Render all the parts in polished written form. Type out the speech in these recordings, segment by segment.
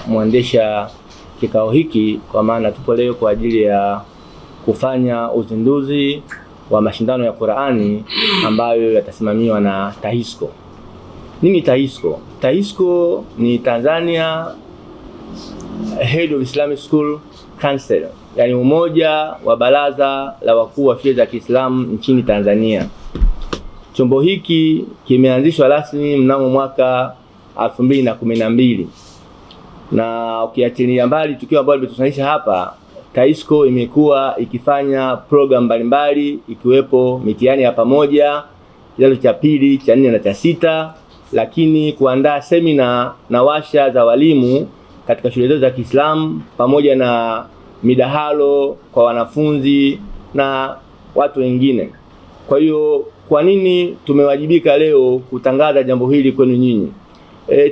Muendesha kikao hiki, kwa maana tupo leo kwa ajili ya kufanya uzinduzi wa mashindano ya Qur'ani ambayo yatasimamiwa na TAHISCO. Nini TAHISCO? TAHISCO ni Tanzania Head of Islamic School Council, yani umoja wa baraza la wakuu wa shule za Kiislamu nchini Tanzania. Chombo hiki kimeanzishwa rasmi mnamo mwaka 2012, na ukiachilia mbali tukio ambalo limetusanisha hapa, TAHISCO imekuwa ikifanya program mbalimbali ikiwepo mitihani ya pamoja kidato cha pili, cha 4 na cha 6, lakini kuandaa semina na washa za walimu katika shule zote za Kiislamu pamoja na midahalo kwa wanafunzi na watu wengine. Kwa hiyo kwa nini tumewajibika leo kutangaza jambo hili kwenu nyinyi?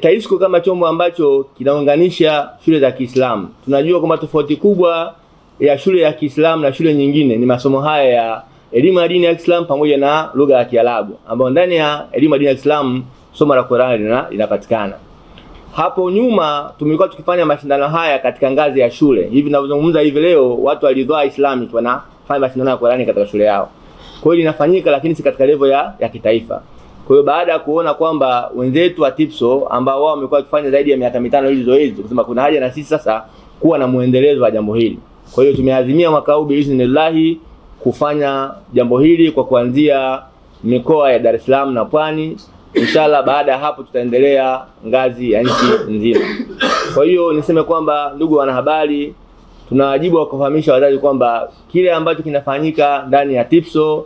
TAHISCO kama chombo ambacho kinaunganisha shule za Kiislamu, tunajua kwamba tofauti kubwa ya shule ya Kiislamu na shule nyingine ni masomo haya ya elimu ya dini ya Kiislamu pamoja na lugha ya Kiarabu, ambapo ndani ya elimu ya dini ya Kiislamu somo la Qur'ani linapatikana. Hapo nyuma tumekuwa tukifanya mashindano haya katika ngazi ya shule. Hivi ninavyozungumza hivi leo, watu walidhaa Islamic wanafanya mashindano ya Qur'ani katika shule yao. Kwa hiyo linafanyika, lakini si katika level ya kitaifa. Kwa hiyo baada ya kuona kwamba wenzetu wa TIPSO ambao wao wamekuwa wakifanya zaidi ya miaka 5 hili zoezi, tukasema kuna haja na sisi sasa kuwa na muendelezo wa jambo hili. Kwa hiyo tumeazimia mwaka huu biiznillah kufanya jambo hili kwa kuanzia mikoa ya Dar es Salaam na Pwani. Inshallah baada ya hapo tutaendelea ngazi ya nchi nzima. Kwa hiyo niseme kwamba, ndugu wanahabari, tuna wajibu wa kufahamisha wazazi kwamba kile ambacho kinafanyika ndani ya TIPSO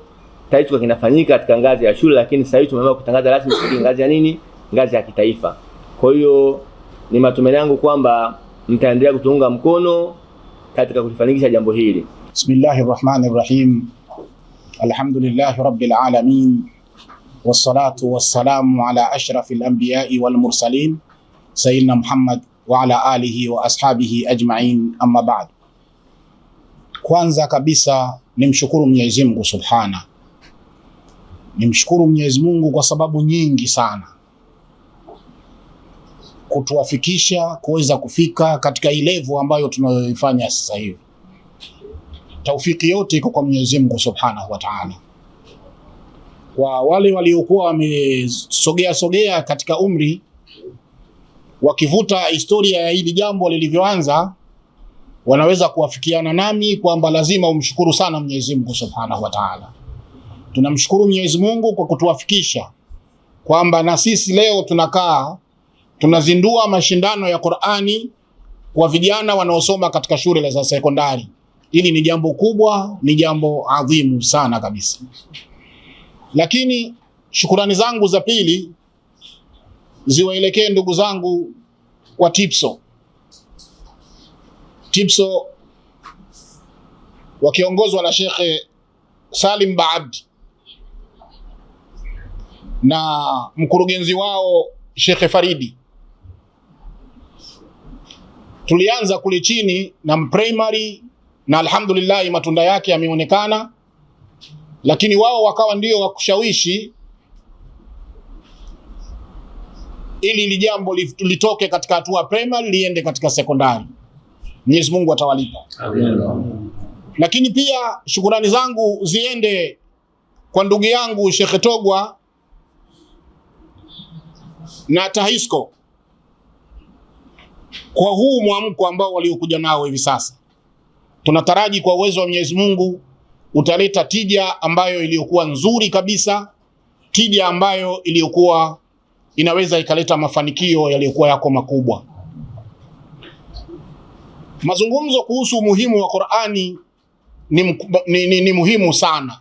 TAHISCO kinafanyika katika ngazi ya shule, lakini sasa hivi tumeamua kutangaza rasmi katika ngazi ya nini? Ngazi ya kitaifa. Kwa hiyo ni matumaini yangu kwamba mtaendelea kutuunga mkono katika kulifanikisha jambo hili. Bismillahirrahmanirrahim. Alhamdulillahi rabbil alamin. Wassalatu wassalamu ala ashrafil anbiya'i wal mursalin sayyidina Muhammad wa ala alihi wa ashabihi ajma'in, amma ba'd. Kwanza kabisa nimshukuru Mwenyezi Mungu Subhana. Nimshukuru Mwenyezi Mungu kwa sababu nyingi sana kutuwafikisha kuweza kufika katika ile level ambayo tunayoifanya sasa hivi. Taufiki yote iko kwa Mwenyezi Mungu Subhanahu wa Ta'ala. Kwa wale waliokuwa wamesogea katika umri wakivuta historia ya hili jambo lilivyoanza, wanaweza kuwafikiana nami kwamba lazima umshukuru sana Mwenyezi Mungu Subhanahu wa Ta'ala. Tunamshukuru Mwenyezi Mungu kwa kutuwafikisha kwamba na sisi leo tunakaa tunazindua mashindano ya Qur'ani kwa vijana wanaosoma katika shule za sekondari. Hili ni jambo kubwa, ni jambo adhimu sana kabisa. Lakini shukrani zangu za pili ziwaelekee ndugu zangu wa TIPSO. TIPSO wakiongozwa na Sheikh Salim Baabdi na mkurugenzi wao Sheikh Faridi. Tulianza kule chini na primary na alhamdulillah matunda yake yameonekana, lakini wao wakawa ndio wakushawishi ili jambo litoke katika hatua primary liende katika sekondari. Mwenyezi Mungu atawalipa. Amen. Lakini pia shukrani zangu ziende kwa ndugu yangu Sheikh Togwa na TAHISCO kwa huu mwamko ambao waliokuja nao hivi sasa. Tunataraji kwa uwezo wa Mwenyezi Mungu utaleta tija ambayo iliyokuwa nzuri kabisa, tija ambayo iliyokuwa inaweza ikaleta mafanikio yaliyokuwa yako makubwa. Mazungumzo kuhusu umuhimu wa Qur'ani ni muhimu sana,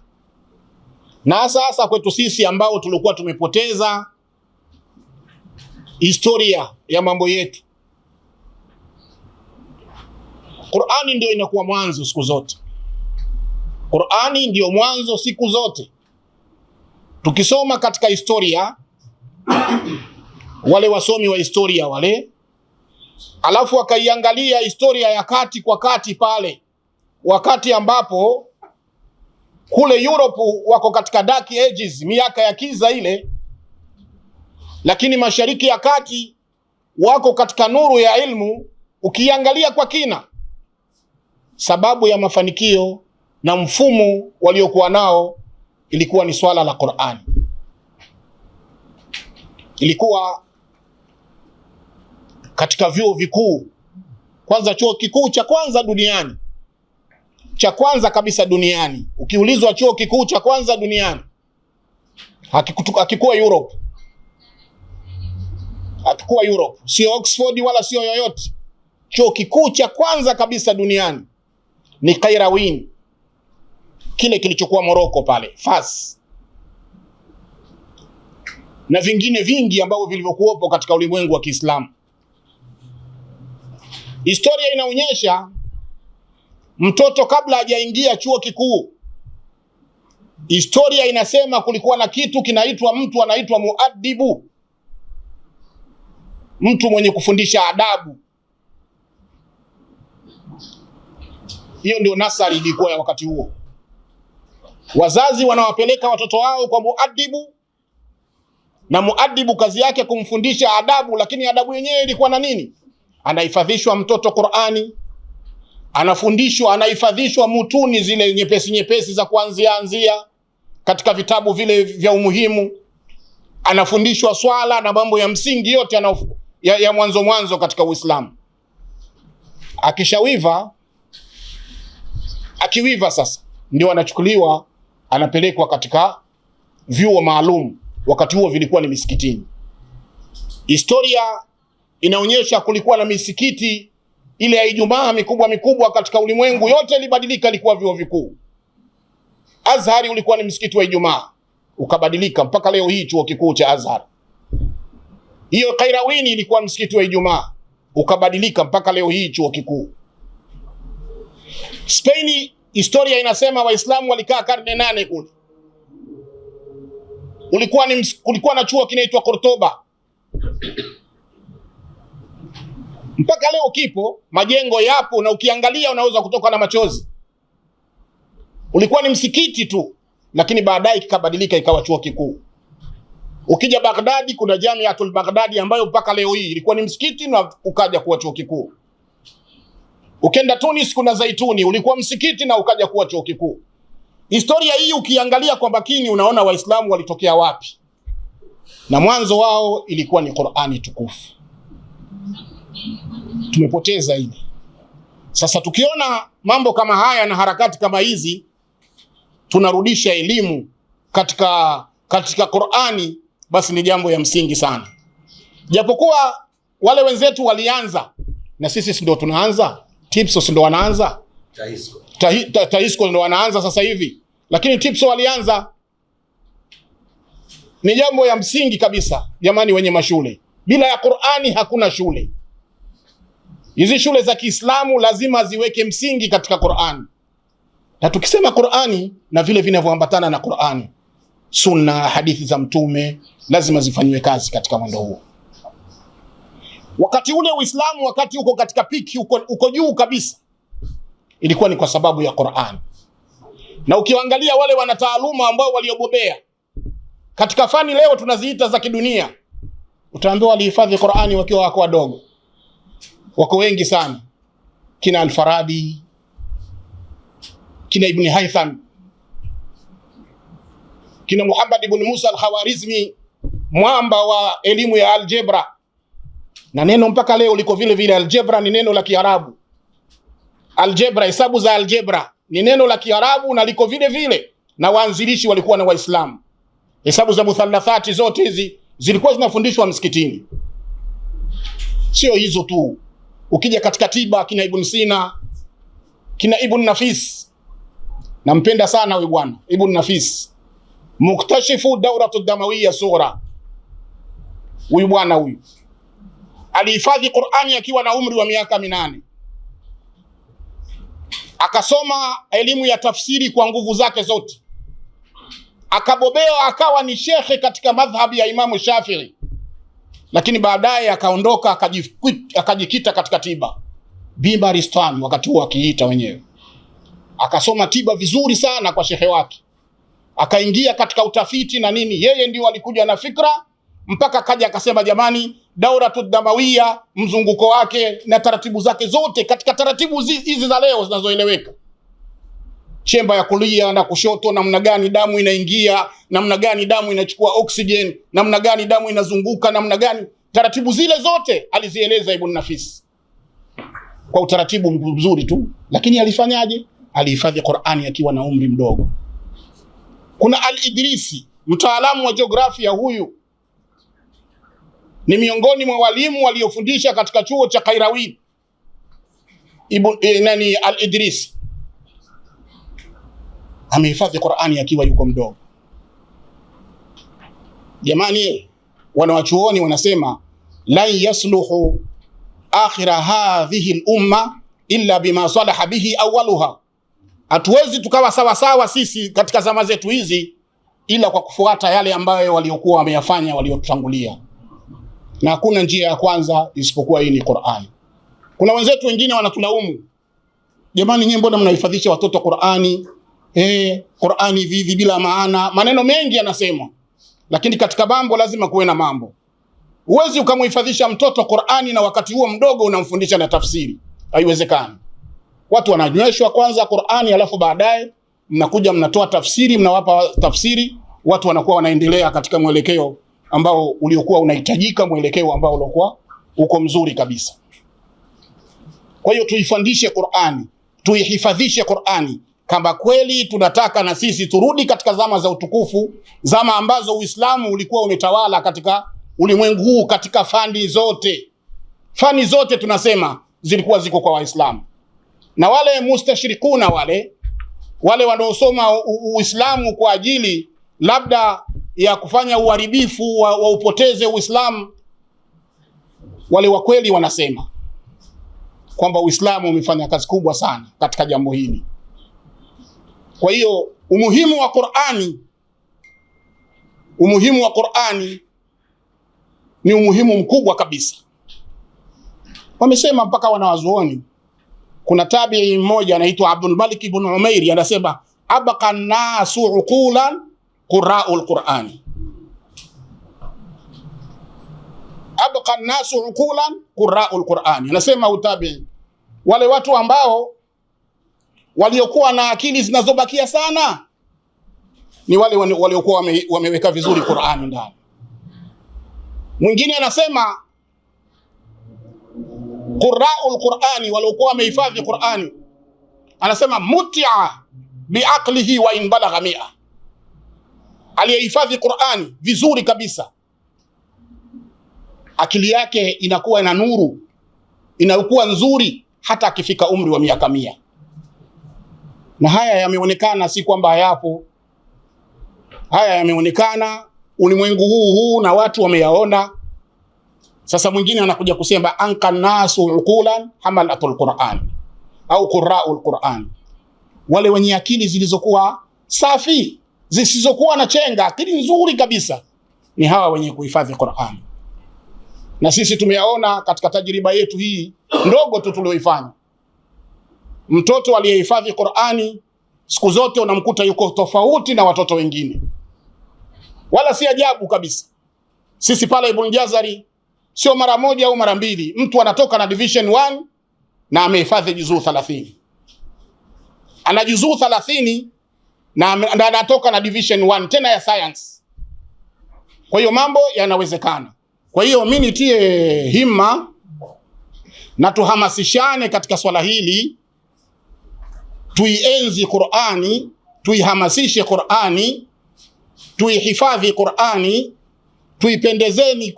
na sasa kwetu sisi ambao tulikuwa tumepoteza historia ya mambo yetu. Qur'ani ndio inakuwa mwanzo siku zote. Qur'ani ndio mwanzo siku zote. Tukisoma katika historia, wale wasomi wa historia wale, alafu wakaiangalia historia ya kati kwa kati pale, wakati ambapo kule Europe wako katika dark ages, miaka ya kiza ile, lakini Mashariki ya Kati wako katika nuru ya ilmu, ukiangalia kwa kina, sababu ya mafanikio na mfumo waliokuwa nao ilikuwa ni swala la Qur'ani. Ilikuwa katika vyuo vikuu, kwanza chuo kikuu cha kwanza duniani, cha kwanza kabisa duniani. Ukiulizwa chuo kikuu cha kwanza duniani, hakikuwa Europe. Hakikuwa Europe, sio Oxford wala sio yoyote. Chuo kikuu cha kwanza kabisa duniani ni Qayrawin, kile kilichokuwa Morocco pale Fas, na vingine vingi ambavyo vilivyokuwepo katika ulimwengu wa Kiislamu. Historia inaonyesha mtoto kabla hajaingia chuo kikuu, historia inasema kulikuwa na kitu kinaitwa, mtu anaitwa muaddibu, mtu mwenye kufundisha adabu. Hiyo ndio nasari ilikuwa ya wakati huo. Wazazi wanawapeleka watoto wao kwa muaddibu, na muaddibu kazi yake kumfundisha adabu, lakini adabu yenyewe ilikuwa na nini? Anahifadhishwa mtoto Qur'ani, anafundishwa, anahifadhishwa mutuni zile nyepesi nyepesi za kuanzia katika vitabu vile vya umuhimu, anafundishwa swala na mambo ya msingi yote ya mwanzo katika Uislamu. Akiwiva sasa ndio anachukuliwa, anapelekwa katika vyuo maalum. Wakati huo vilikuwa ni misikitini. Historia inaonyesha kulikuwa na misikiti ile ya Ijumaa mikubwa katika ulimwengu yote, ilibadilika, ilikuwa vyuo vikuu. Azhari ulikuwa ni msikiti wa Ijumaa, ukabadilika mpaka leo hii chuo kikuu cha Azhar. Hiyo Qayrawini ilikuwa msikiti wa Ijumaa, ukabadilika mpaka leo hii chuo kikuu. Spain, historia inasema Waislamu walikaa karne 8 kule. Kulikuwa na chuo kinaitwa Cordoba, mpaka leo kipo, majengo yapo, na ukiangalia unaweza kutoka na machozi. Ulikuwa ni msikiti tu, lakini baadaye kikabadilika ikawa chuo kikuu. Ukija Baghdadi kuna Jamiatul Baghdadi ambayo mpaka leo hii ilikuwa ni msikiti na ukaja kuwa chuo kikuu. Ukenda Tunis kuna Zaituni, ulikuwa msikiti na ukaja kuwa chuo kikuu. Historia hii ukiangalia kwa makini unaona Waislamu walitokea wapi, na mwanzo wao ilikuwa ni Qur'ani tukufu. Tumepoteza hili. Sasa tukiona mambo kama haya na harakati kama hizi, tunarudisha elimu katika Qur'ani, basi ni jambo ya msingi sana. Japokuwa wale wenzetu walianza, na sisi ndio tunaanza. TIPSO ndio wanaanza, TAHISCO ndio wanaanza sasa hivi, lakini TIPSO walianza. Ni jambo ya msingi kabisa jamani, wenye mashule. Bila ya Qur'ani hakuna shule. Hizi shule za Kiislamu lazima ziweke msingi katika Qur'ani. Na tukisema Qur'ani na vile vinavyoambatana na Qur'ani, sunna, hadithi za mtume, lazima zifanywe kazi katika mwendo huo. Wakati ule Uislamu, wakati uko katika piki, uko juu kabisa, ilikuwa ni kwa sababu ya Qur'ani. Na ukiangalia wale wanataaluma ambao waliobobea katika fani leo tunaziita za kidunia, utaambiwa walihifadhi Qur'ani wakiwa wako wadogo. Wako wengi sana, kina Al-Farabi, kina Ibn Haytham, kina Muhammad ibn Musa al-Khawarizmi, mwamba wa elimu ya algebra. Na neno mpaka leo liko vile vile. Algebra ni neno la Kiarabu. Algebra, hesabu za algebra ni neno la Kiarabu na liko vile vile, na waanzilishi walikuwa na Waislamu. Hesabu za muthallathati zote hizi zilikuwa zinafundishwa msikitini. Sio hizo tu, ukija katika tiba, kina Ibn Sina, kina Ibn Nafis. Nampenda sana huyu bwana Ibn Nafis, muktashifu dauratu damawiyya sughra. Huyu bwana huyu alihifadhi Qur'ani akiwa na umri wa miaka 8. Akasoma elimu ya tafsiri kwa nguvu zake zote, akabobea, akawa ni shekhe katika madhhabi ya Imamu Shafi'i. Lakini baadaye akaondoka, akajikita katika tiba, Bimaristan wakati huo akiita wenyewe. Akasoma tiba vizuri sana kwa shekhe wake, akaingia katika utafiti na nini. Yeye ndio alikuja na fikra, mpaka kaja akasema jamani, dauratud damawia, mzunguko wake na taratibu zake zote, katika taratibu hizi za leo zinazoeleweka. Chemba ya kulia na kushoto, namna gani damu inaingia, namna gani damu inachukua oxygen, namna gani damu inazunguka, namna gani, taratibu zile zote alizieleza Ibn Nafis kwa utaratibu mzuri tu. Lakini alifanyaje? Alihifadhi Qur'ani akiwa na umri mdogo. Kuna Al-Idrisi, mtaalamu wa jiografia, huyu ni miongoni mwa walimu waliofundisha katika chuo cha Kairawin. Al-Idrisi amehifadhi Qur'ani akiwa yuko mdogo. Jamani, wanawachuoni wanasema la yasluhu akhira hadhihi al-umma illa bima salaha bihi awwaluha. Hatuwezi tukawa sawa sawa sisi katika zama zetu hizi ila kwa kufuata yale ambayo waliokuwa wameyafanya waliotutangulia, na hakuna njia ya kwanza isipokuwa hii ni Qur'ani. Kuna wenzetu wengine wanatulaumu, jamani, nyinyi mbona mnahifadhisha watoto Qur'ani? Qur'ani vivi bila maana, maneno mengi yanasema, lakini katika mambo lazima kuwe na mambo. Huwezi ukamhifadhisha mtoto Qur'ani na wakati huo mdogo unamfundisha na tafsiri, haiwezekani. Watu wananyweshwa kwanza Qur'ani, alafu baadaye mnakuja mnatoa tafsiri, mnawapa tafsiri, watu wanakuwa wanaendelea katika mwelekeo ambao uliokuwa unahitajika, mwelekeo ambao uliokuwa uko mzuri kabisa. Kwa hiyo tuifundishe Qur'ani, tuihifadhishe Qur'ani kama kweli tunataka na sisi turudi katika zama za utukufu, zama ambazo Uislamu ulikuwa umetawala katika ulimwengu huu, katika fani zote. Fani zote tunasema zilikuwa ziko kwa Waislamu, na wale mustashirikuna, wale wanaosoma Uislamu kwa ajili labda ya kufanya uharibifu wa upoteze Uislamu, wale wa kweli wanasema kwamba Uislamu umefanya kazi kubwa sana katika jambo hili. Kwa hiyo umuhimu wa Qur'ani ni umuhimu mkubwa kabisa. Wamesema mpaka wanawazuoni, kuna tabi'i mmoja anaitwa Abdul Malik ibn Umair, anasema abqa an-nasu uqulan qurra'ul Qur'ani. Abqa an-nasu uqulan qurra'ul Qur'ani, anasema utabi'i, wale watu ambao waliokuwa na akili zinazobakia sana ni wale waliokuwa wameweka vizuri Qur'ani ndani. Mwingine anasema qurra'ul Qur'ani, waliokuwa wamehifadhi Qur'ani, anasema muti'a biaqlihi wa in balagha 100. Aliyehifadhi Qur'ani vizuri kabisa, akili yake inakuwa na nuru, inakuwa nzuri hata akifika umri wa miaka 100. Na haya yameonekana, si kwamba hayapo. Haya yameonekana ulimwengu huu na watu wameyaona. Sasa mwingine anakuja kusema anka nasu uqulan hamalatul Qur'an au qurra'ul Qur'an. Wale wenye akili zilizokuwa safi, zisizokuwa na chenga, akili nzuri kabisa, ni hawa wenye kuhifadhi Qur'an. Na sisi tumeyaona katika tajriba yetu hii ndogo tu tulioifanya. Mtoto aliyehifadhi Qur'ani siku zote unamkuta yuko tofauti na watoto wengine. Wala si ajabu kabisa. Sisi pale Ibn Jazari sio mara moja au mara mbili mtu anatoka na division 1 na amehifadhi juzuu 30. Ana juzuu 30 na anatoka na division 1 tena ya science. Kwa hiyo mambo yanawezekana. Kwa hiyo mimi nitie himma na tuhamasishane katika swala hili. Tuienzi Qur'ani, tuihamasishe Qur'ani, tuihifadhi Qur'ani,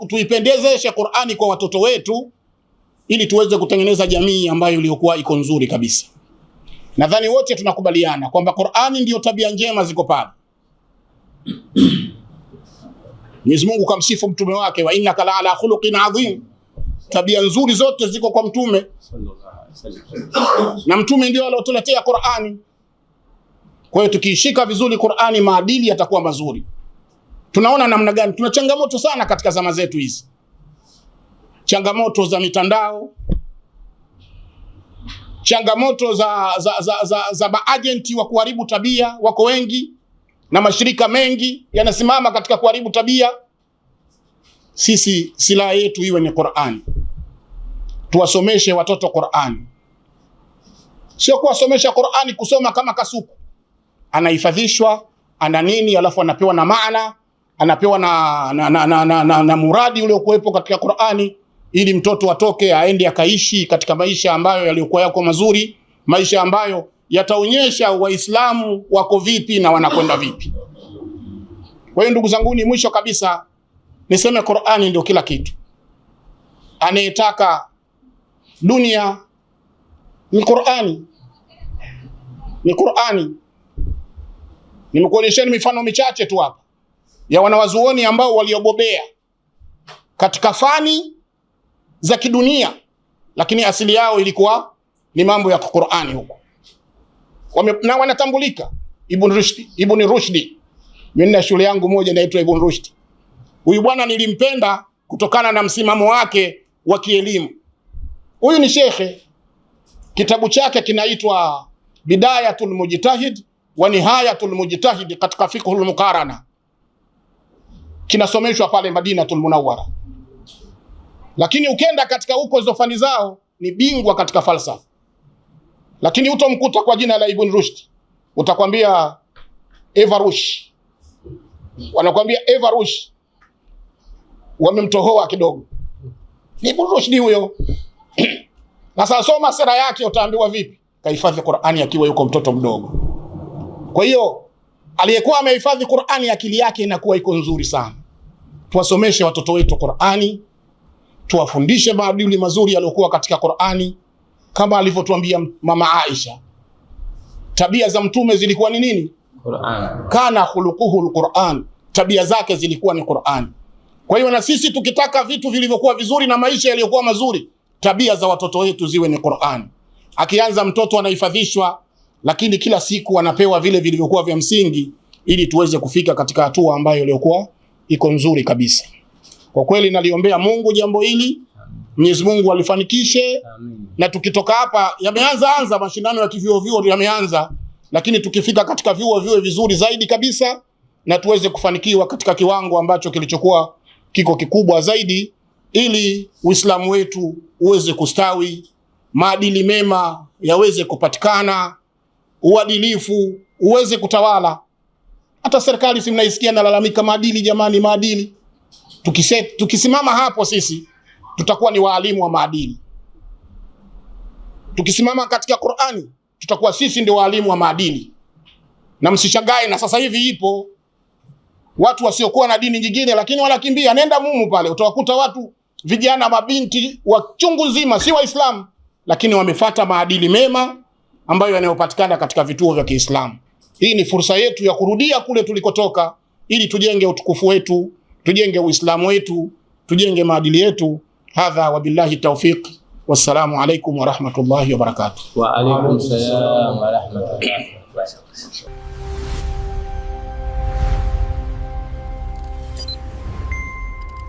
tuipendezeshe Qur'ani kwa watoto wetu, ili tuweze kutengeneza jamii ambayo iliyokuwa iko nzuri kabisa. Nadhani wote tunakubaliana kwamba Qur'ani ndio tabia njema ziko pale. Mwenyezi Mungu kamsifu mtume wake, wa innaka la ala khuluqin adhim. Tabia nzuri zote ziko kwa mtume. Na mtume ndio aliyotuletea Qur'ani. Kwa hiyo tukiishika vizuri Qur'ani, maadili yatakuwa mazuri. Tunaona namna gani tuna changamoto sana katika zama zetu hizi. Changamoto za mitandao, changamoto za maagenti wa kuharibu tabia wako wengi, na mashirika mengi yanasimama katika kuharibu tabia. sisi silaha yetu iwe ni Qur'ani. Tuwasomeshe watoto Qur'ani. Sio kuwasomesha Qur'ani kusoma kama kasuku. Anahifadhishwa, ana nini, alafu anapewa na maana, anapewa na muradi ule kuwepo katika Qur'ani, ili mtoto atoke aende akaishi katika maisha ambayo yaliokuwa yako mazuri, maisha ambayo yataonyesha Waislamu wako vipi na wanakwenda vipi. Kwa hiyo ndugu zangu, ni mwisho kabisa niseme Qur'ani ndio kila kitu. Anayetaka dunia ni Qur'ani. Ni Qur'ani. Nimekuonyesheni mifano michache tu hapa ya wanawazuoni ambao waliobobea katika fani za kidunia, lakini asili yao ilikuwa ni mambo ya Qur'ani huko. Na wanatambulika. Ibn Rushdi. Mimi na shule yangu moja inaitwa Ibn Rushdi. Huyu bwana nilimpenda kutokana na msimamo wake wa kielimu. Huyu ni shekhe. Kitabu chake kinaitwa Bidayatul Mujtahid wa Nihayatul Mujtahid katika Fiqhul Muqarana. Kinasomeshwa pale Madinatul Munawwara. Lakini ukenda katika huko hizo fani zao ni bingwa katika falsafa. Lakini utomkuta kwa jina la Ibn Rushd. Utakwambia Eva Rush. Wanakwambia Eva Rush. Wamemtohoa kidogo. Ni Ibn Rushd huyo. Sasa soma sera yake utaambiwa vipi? Kahifadhi Qur'ani akiwa yuko mtoto mdogo. Kwa hiyo aliyekuwa amehifadhi Qur'ani akili yake inakuwa iko nzuri sana. Tuwasomeshe watoto wetu Qur'ani, tuwafundishe maadili mazuri yaliyokuwa katika Qur'ani, kama alivyotuambia mama Aisha. Tabia za mtume zilikuwa ni nini? Qur'an. Kana khuluquhu alquran, tabia zake zilikuwa ni Qur'an. Kwa hiyo na sisi tukitaka vitu vilivyokuwa vizuri na maisha yaliyokuwa mazuri, tabia za watoto wetu ziwe ni Qur'an. Akianza mtoto anahifadhishwa, lakini kila siku anapewa vile vilivyokuwa vya msingi, ili tuweze kufika katika hatua ambayo iliyokuwa iko nzuri kabisa. Kwa kweli naliombea Mungu jambo hili, Mwenyezi Mungu alifanikishe. Amin. Na tukitoka hapa, yameanza mashindano ya vyuo yameanza, lakini tukifika katika vyuo viwe vizuri zaidi kabisa, na tuweze kufanikiwa katika kiwango ambacho kilichokuwa kiko kikubwa zaidi, ili Uislamu wetu uweze kustawi, maadili mema yaweze kupatikana, uadilifu uweze kutawala. Hata serikali si mnaisikia nalalamika maadili, jamani maadili. Tukisimama hapo sisi tutakuwa ni waalimu wa maadili. Tukisimama katika Qur'ani tutakuwa sisi ndio waalimu wa maadili. Na msishangae, na sasa hivi ipo watu wasiokuwa na dini nyingine lakini wanakimbia. Nenda mumu pale utawakuta watu vijana mabinti wa chungu nzima si Waislamu, lakini wamefuata maadili mema ambayo yanayopatikana katika vituo vya Kiislamu. Hii ni fursa yetu ya kurudia kule tulikotoka, ili tujenge utukufu wetu, tujenge Uislamu wetu, tujenge maadili yetu. Hadha wa billahi tawfiq. Wassalamu alaikum wa rahmatullahi wa barakatuh. Wa alaikum salam wa rahmatullahi wa barakatuh.